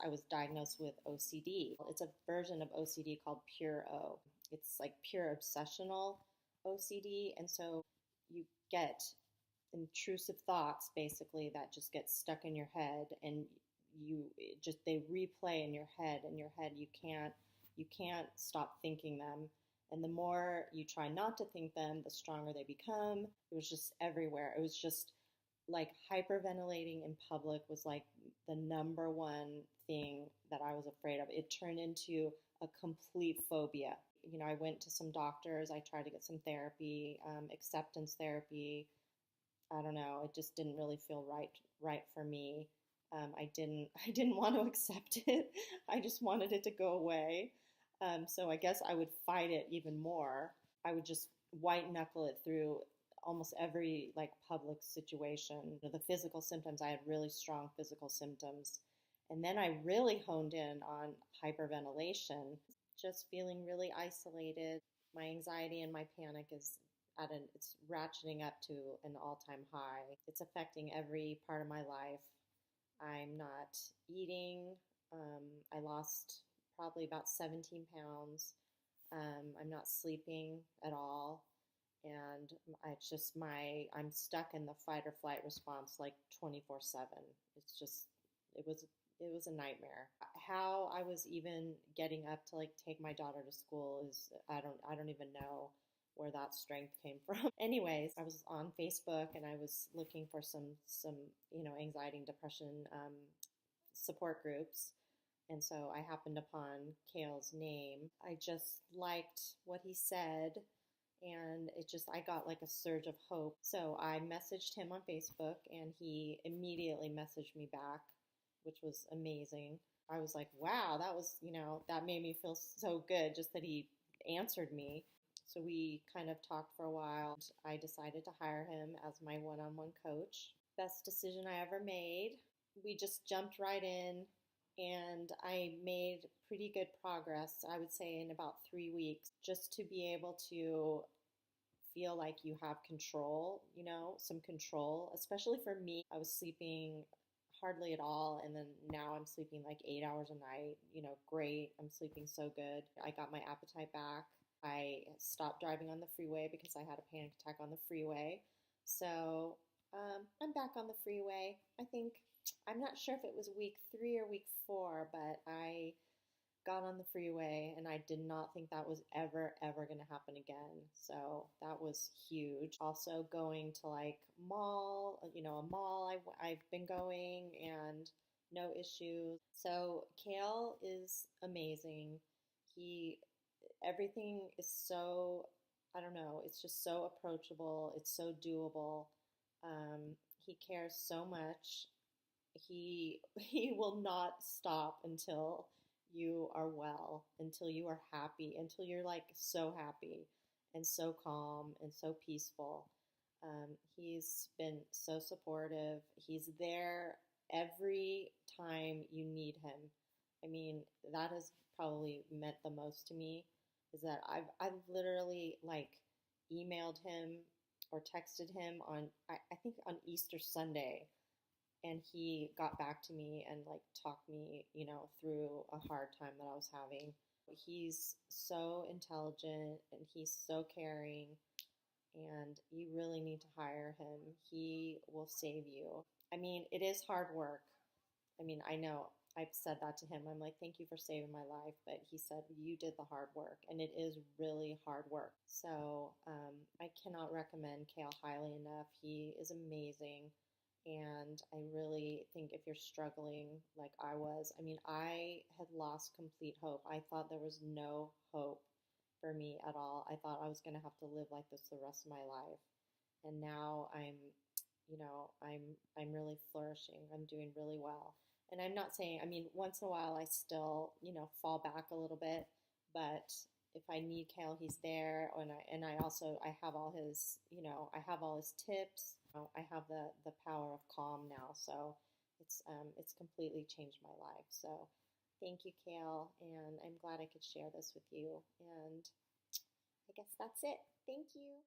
I was diagnosed with OCD. It's a version of OCD called pure O. It's like pure obsessional OCD. And so you get intrusive thoughts basically that just get stuck in your head, and they replay in your head. You can't stop thinking them. And the more you try not to think them, the stronger they become. It was just everywhere. It was just like hyperventilating in public was like the number one thing that I was afraid of. It turned into a complete phobia. I went to some doctors. I tried to get some therapy, acceptance therapy. I don't know. It just didn't really feel right for me. I didn't want to accept it. I just wanted it to go away. So I guess I would fight it even more. I would just white knuckle it through almost every like public situation. The physical symptoms, I had really strong physical symptoms. And then I really honed in on hyperventilation, just feeling really isolated. My anxiety and my panic is it's ratcheting up to an all-time high. It's affecting every part of my life. I'm not eating. I lost probably about 17 pounds. I'm not sleeping at all. And I'm stuck in the fight or flight response like 24/7. It was a nightmare. How I was even getting up to like take my daughter to school is, I don't even know where that strength came from. Anyways, I was on Facebook and I was looking for some anxiety and depression support groups. And so I happened upon Kale's name. I just liked what he said, and I got like a surge of hope. So I messaged him on Facebook, and he immediately messaged me back, which was amazing. I was like, wow, that made me feel so good just that he answered me. So we kind of talked for a while. I decided to hire him as my one-on-one coach. Best decision I ever made. We just jumped right in, and I made pretty good progress, I would say, in about 3 weeks, just to be able to feel like you have control, some control. Especially for me, I was sleeping hardly at all, and then now I'm sleeping like 8 hours a night. Great. I'm sleeping so good. I got my appetite back. I stopped driving on the freeway because I had a panic attack on the freeway. So I'm back on the freeway. I'm not sure if it was week 3 or week 4, but I got on the freeway, and I did not think that was ever going to happen again. So that was huge. Also going to like a mall I've been going, and no issues. So Kale is amazing. Everything is so, I don't know, it's just so approachable. It's so doable. He cares so much. He will not stop until you are well, until you are happy, until you're like so happy and so calm and so peaceful. He's been so supportive. He's there every time you need him. I mean, that has probably meant the most to me, is that I've literally like emailed him or texted him on I think on Easter Sunday, and he got back to me and like talked me, through a hard time that I was having. He's so intelligent and he's so caring, and you really need to hire him. He will save you. I mean, it is hard work. I mean, I know I've said that to him. I'm like, thank you for saving my life. But he said, you did the hard work. And it is really hard work. So I cannot recommend Kale highly enough. He is amazing. And I really think if you're struggling like I was, I mean, I had lost complete hope. I thought there was no hope for me at all. I thought I was going to have to live like this the rest of my life. And now I'm really flourishing. I'm doing really well. And I'm not saying, I mean, once in a while I still, fall back a little bit, but if I need Kale, he's there. And I also, I have all his, I have all his tips. I have the power of calm now. So it's completely changed my life. So thank you, Kale. And I'm glad I could share this with you. And I guess that's it. Thank you.